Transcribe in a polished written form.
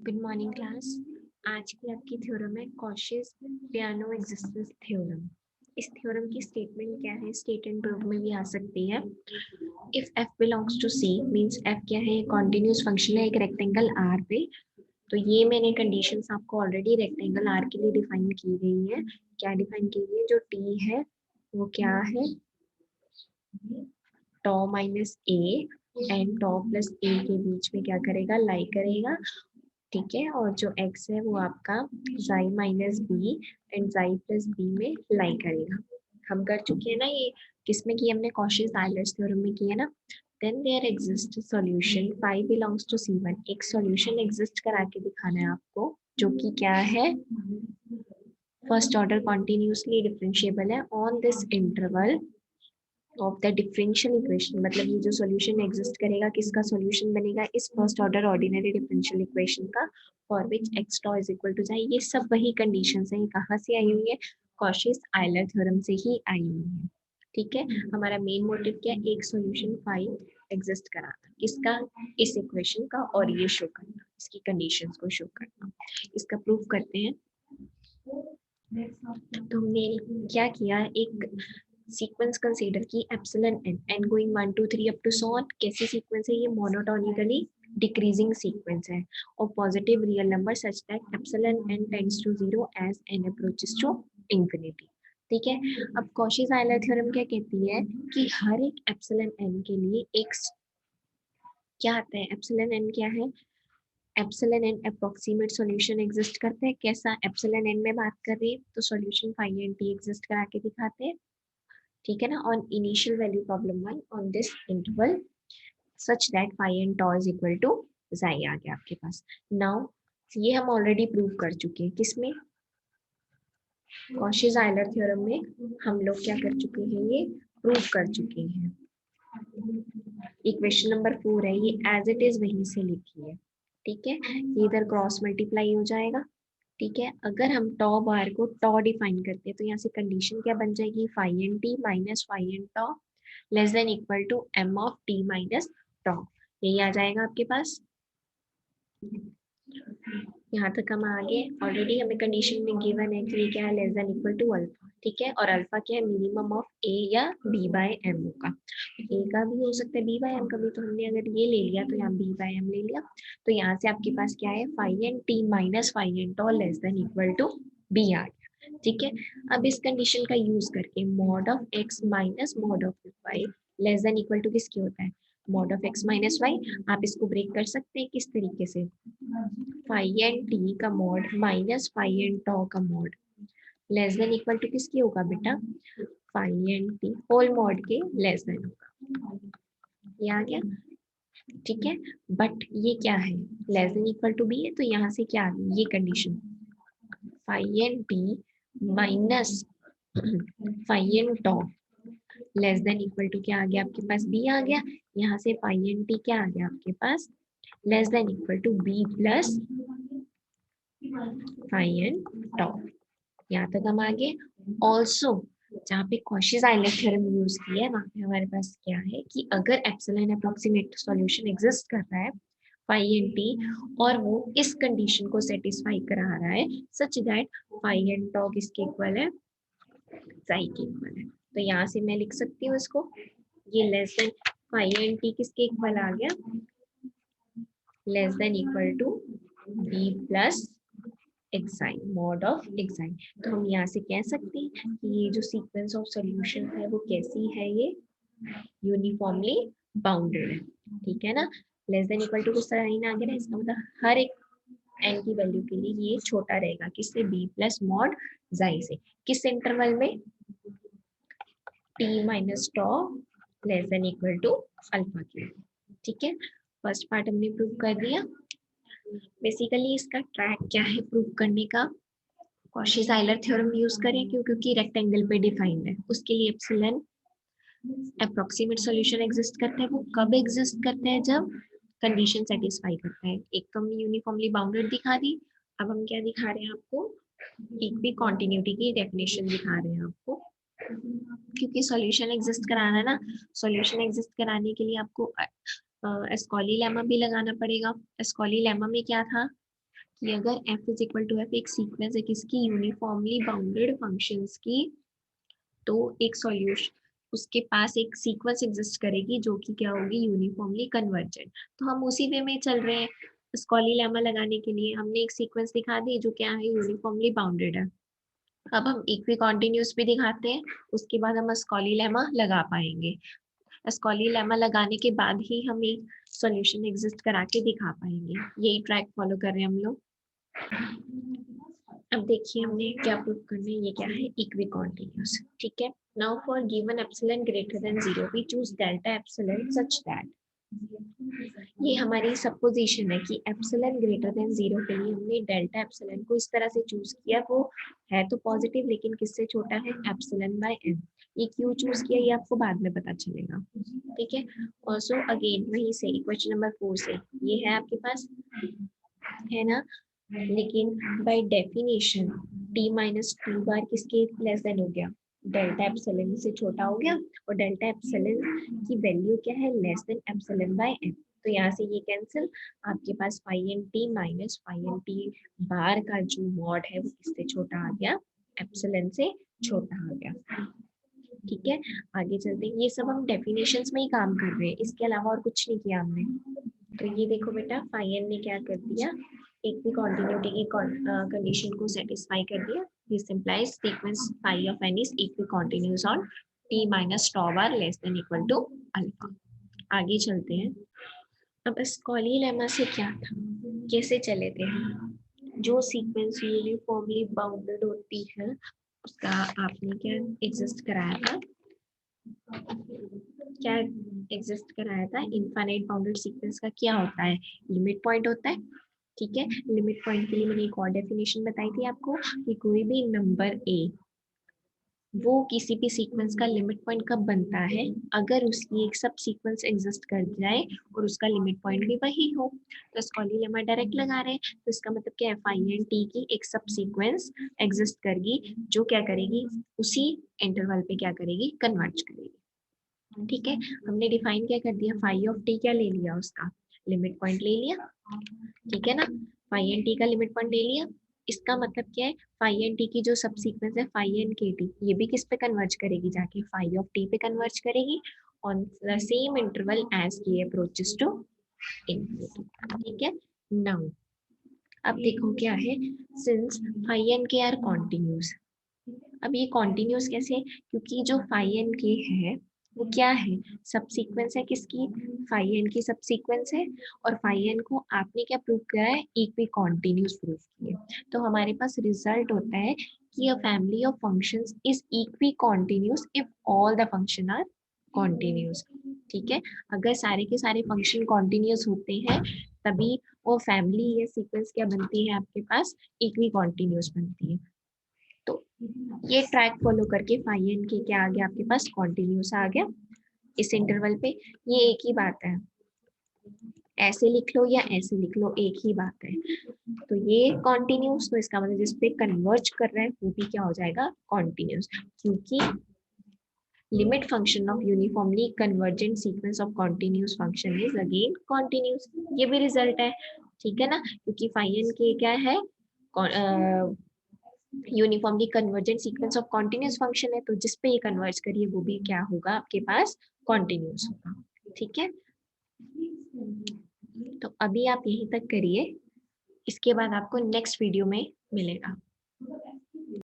Good morning class. आज की आपकी थ्योरम है कॉशीज-पेयानो एक्सिस्टेंस थ्योरम। इस थ्योरम की स्टेटमेंट क्या है, स्टेट एंड प्रूव में भी आ सकती है। If f belongs to c means f क्या है, कॉन्टिन्यूस फंक्शन है एक रेक्टेंगल r पे। तो ये मैंने कंडीशंस आपको ऑलरेडी रेक्टेंगल r के लिए डिफाइन की गई है। क्या डिफाइन की गई है, जो t है वो क्या है, tau minus a and tau plus a के बीच में क्या करेगा, लाई करेगा। ठीक है, और जो x है वो आपका xi minus B and xi plus B में लाई करेगा। हम कर चुके हैं ना ये, किसमें की हमने कॉशी-यूलर्स थ्योरम में किया ना। Then there exist solution phi belongs to c1। एक सॉल्यूशन एग्जिस्ट करा के दिखाना है आपको, जो कि क्या है, फर्स्ट ऑर्डर कॉन्टिन्यूसली डिफरेंशिएबल है on this interval of the differential equation. मतलब ये जो सॉल्यूशन एग्जिस्ट करेगा, किसका सॉल्यूशन बनेगा, इस first order ordinary differential equation का, for which x tau is equal to जाए। ये सब वही कंडीशंस हैं, कहाँ से आई हुई है, कॉशीज-आयलर थ्योरम से ही आई हुई है। ठीक है, हमारा मेन मोटिव क्या है, एक सॉल्यूशन फाइव एग्जिस्ट कराना, किसका, इस इक्वेशन का, और ये शो करना, इसकी कंडीशंस को शो करना। इसका प्रूफ करते हैं। तो हमने क्या किया, एक सीक्वेंस कंसीडर की epsilon N going 1 2 3 up to so on. कैसी सीक्वेंस है ये, मोनोटोनिकली डिक्रीजिंग सीक्वेंस है और positive real number such that epsilon N tends to 0 as N approaches to infinity. ठीक है, अब कॉशी-आयलर थ्योरम क्या कहती है कि हर एक एप्सिलॉन एन के लिए एक क्या आता है, एप्सिलॉन एन क्या है, epsilon N approximate solution exist करता है। कैसा, एप्सिलॉन एन में बात कर रही है तो solution phi and t exist करा के दिखाते हैं। ठीक है ना, on initial value problem 1 on this interval such that phi and tau is equal to जाई आ गया आपके पास। नाउ ये हम ऑलरेडी प्रूव कर चुके हैं, किसमें, कॉशी-आयलर थ्योरम में हम लोग क्या कर चुके हैं, ये प्रूव कर चुके हैं। इक्वेशन नंबर 4 है ये, एज इट इज वहीं से लिखी है। ठीक है, ये इधर क्रॉस मल्टीप्लाई हो जाएगा। ठीक है, अगर हम टॉ बार को टॉ डिफाइन करते हैं तो यहाँ से कंडीशन क्या बन जाएगी, phi N T minus phi N tau less than equal to M of t minus tau. यही आ जाएगा आपके पास। यहाँ तक हम आगे, ऑलरेडी हमें कंडीशन में गिवन है कि ये क्या है, less than equal to alpha. ठीक है, और अल्फा क्या है, मिनिमम ऑफ ए या बी बाय एम का। ए का भी हो सकता है, बी बाय एम का भी। तो हमने अगर ये ले लिया तो यहाँ बी बाय एम ले लिया। तो यहाँ से आपके पास क्या है, phi N T minus phi N tau less than equal to B आ गया। ठीक है, अब इस कंडीशन का यूज करके mod of x minus mod of y less than equal to किसके होता है, mod of x minus y. आप इसको ब्रेक कर सकते हैं किस तरीके से, फाई एन टी का mod minus phi N tau का mod less than equal to किसकी होगा बेटा, phi N T whole mod के लेस देन होगा। ये आ गया। ठीक है, बट ये क्या है, less than equal to B है, तो यहाँ से क्या आ गई ये condition, phi N T minus phi N tau less than equal to क्या आ गया आपके पास, बी आ गया। यहाँ से फाई एन टी क्या आ गया आपके पास, less than equal to B plus phi N tau. यहाँ तक हम आगे। ऑल्सो जहाँ पे कॉशी-आयलर थ्योरम यूज किया है वहाँ पे हमारे पास क्या है कि अगर एप्सिलॉन अप्रोक्सीमेट सॉल्यूशन एग्जिस्ट कर रहा है फाई एन टी, और वो इस कंडीशन को सेटिस्फाई करा रहा है सच दैट फाई एन टॉ किसके इक्वल है, साई के इक्वल है। तो यहाँ से मैं लिख सकती हूँ इसको, ये less than phi N T किसके इक्वल आ गया, less than equal to B plus x sine, mod of x sine. तो हम यहाँ से कह सकते हैं कि ये जो सीक्वेंस ऑफ सॉल्यूशन है वो कैसी है, ये यूनिफॉर्मली बाउंडेड है। ठीक है ना, लेस देन इक्वल टू कुछ साइन आ गया ना, इसका मतलब हर एक एन की वैल्यू के लिए ये छोटा रहेगा, किससे, बी प्लस मॉड जाई से। किस इंटरवल में, T minus tau less than equal to alpha के। ठीक है, फर्स्ट पार्ट हमने प्रूव कर दिया। बेसिकली इसका ट्रैक क्या है प्रूव करने का, कॉशी-आयलर थ्योरम यूज करें क्यों, क्योंकि रेक्टेंगल पे डिफाइंड है। उसके लिए एप्सिलॉन अप्रोक्सीमेट सॉल्यूशन एग्जिस्ट करता है। वो कब एग्जिस्ट करता है, जब कंडीशन सेटिस्फाई करता है। एक तो हमने यूनिफॉर्मली बाउंडेड दिखा दी, अब हम क्या दिखा रहे हैं आपको, एक भी कॉन्टिन्यूटी की डेफिनेशन दिखा रहे हैं आपको, क्योंकि सॉल्यूशन एग्जिस्ट कराना है ना। सॉल्यूशन एग्जिस्ट कराने के लिए आपको एस्कॉली लेमा भी लगाना पड़ेगा। एस्कॉली लेमा में क्या था, कि अगर f is equal to f एक सीक्वेंस है किसकी, यूनिफॉर्मली बाउंडेड फंक्शंस की, तो एक सॉल्यूशन उसके पास एक सीक्वेंस एग्जिस्ट करेगी जो कि क्या होगी, यूनिफॉर्मली कन्वर्जेंट। तो हम उसी वे में चल रहे हैं। स्कॉली लेमा लगाने के लिए हमने एक सीक्वेंस दिखा दी जो क्या है, यूनिफॉर्मली बाउंडेड है। अब हम इक्वी कॉन्टिन्यूस भी दिखाते हैं, उसके बाद हम स्कॉली लेमा लगा पाएंगे। स्कॉली लेमा लगाने के बाद ही हम एक सॉल्यूशन एग्जिस्ट करा के दिखा पाएंगे। यही ट्रैक फॉलो कर रहे हैं हम लोग। अब देखिए हमने क्या प्रूव करना है, ये क्या है, इक्वी कॉन्टिन्यूस। ठीक है, now for given epsilon greater than 0 we choose delta epsilon such that, ये हमारी सपोजिशन है कि एप्सिलॉन ग्रेटर देन 0 के लिए हमने डेल्टा एप्सिलॉन को इस तरह से चूज किया, वो है तो पॉजिटिव लेकिन किससे छोटा है, एप्सिलॉन बाय एन। ये क्यों चूज किया ये आपको बाद में पता चलेगा। ठीक है, ऑल्सो अगेन वहीं से क्वेश्चन नंबर 4 से ये है आपके पास, है ना, लेकिन by definition t minus two bar किसके लेस देन हो गया, डेल्टा एप्सिलॉन से छोटा हो गया, और डेल्टा एप्सिलॉन की वैल्यू क्या है, less than epsilon by n। तो यहाँ से ये कैंसिल, आपके पास phi N T minus phi N t bar का जो मॉड है वो किससे छोटा आ गया, एप्सिलॉन से छोटा आ गया। ठीक है, आगे चलते हैं। ये सब हम डेफिनेशंस में ही काम कर रहे हैं, इसके अलावा और कुछ नहीं किया हमने। तो ये देखो बेटा, फाई एन ने क्या कर दिया, एक भी कॉन्टिन्यूटी की कंडीशन को सेटिस्फाई कर दिया। This implies sequence phi of N is equal continuous on t minus tau bar less than equal to alpha. आगे चलते हैं। अब स्कॉली लेमा से क्या था, कैसे चले थे हम, जो सीक्वेंस यूनिफॉर्मली बाउंडेड होती है उसका आपने क्या एग्जिस्ट कराया था, क्या एग्जिस्ट कराया था, इनफाइनाइट बाउंडेड सीक्वेंस का क्या होता है, लिमिट पॉइंट होता है। ठीक है, लिमिट पॉइंट के लिए मैंने एक और डेफिनेशन बताई थी आपको कि कोई भी नंबर ए वो किसी भी सीक्वेंस का लिमिट पॉइंट कब बनता है, अगर उसकी एक सब सीक्वेंस एग्जिस्ट कर जाए और उसका लिमिट पॉइंट भी वही हो। तो स्कॉली लेमा डायरेक्ट लगा रहे हैं, तो इसका मतलब क्या है, फाई एंड टी की एक सब सीक्वेंस एग्जिस्ट करेगी जो क्या करेगी, उसी इंटरवल पे क्या करेगी, कन्वर्ज करेगी। ठीक है, हमने डिफाइन क्या कर दिया, फाई ऑफ टी क्या ले लिया, उसका लिमिट पॉइंट ले लिया। ठीक है ना, फाई एन टी का लिमिट पॉइंट ले लिया। इसका मतलब क्या है, फाई एन टी की जो सब सीक्वेंस है फाई एन के टी, ये भी किस पे कन्वर्ज करेगी, जाके फाई ऑफ टी पे कन्वर्ज करेगी on the same interval as K approaches to infinity. ठीक है, नाउ अब देखो क्या है, since phi N K are continuous. अब ये कॉन्टिन्यूस कैसे, क्योंकि जो फाई एन के है वो क्या है, सब सीक्वेंस है किसकी, फाई एन की सब सीक्वेंस है, और फाई एन को आपने क्या प्रूव किया है, इक्वी कॉन्टिन्यूस प्रूव किए। तो हमारे पास रिजल्ट होता है कि a family of functions is equicontinuous if all the function are continuous. ठीक है, अगर सारे के सारे फंक्शन कॉन्टिन्यूस होते हैं तभी वो फैमिली या सीक्वेंस क्या बनती है आपके पास, इक्वी कॉन्टिन्यूस बनती है। तो ये ट्रैक फॉलो करके फाई एन के क्या आ गया आपके पास, कॉन्टिन्यूस आ गया इस इंटरवल पे। ये एक ही बात है, ऐसे लिख लो या ऐसे लिख लो, एक ही बात है। तो ये कॉन्टिन्यूस, तो इसका मतलब जिसपे कन्वर्ज कर रहा है वो भी क्या हो जाएगा, कॉन्टिन्यूस, क्योंकि limit function of uniformly convergent sequence of continuous function is again continuous. ये भी रिजल्ट है। ठीक है ना, क्योंकि फाई एन के क्या है, uniformly convergent sequence of continuous function है, तो जिस पे ये कन्वर्ज करिए वो भी क्या होगा आपके पास, कॉन्टिन्यूस होगा। ठीक है, तो अभी आप यहीं तक करिए, इसके बाद आपको नेक्स्ट वीडियो में मिलेगा।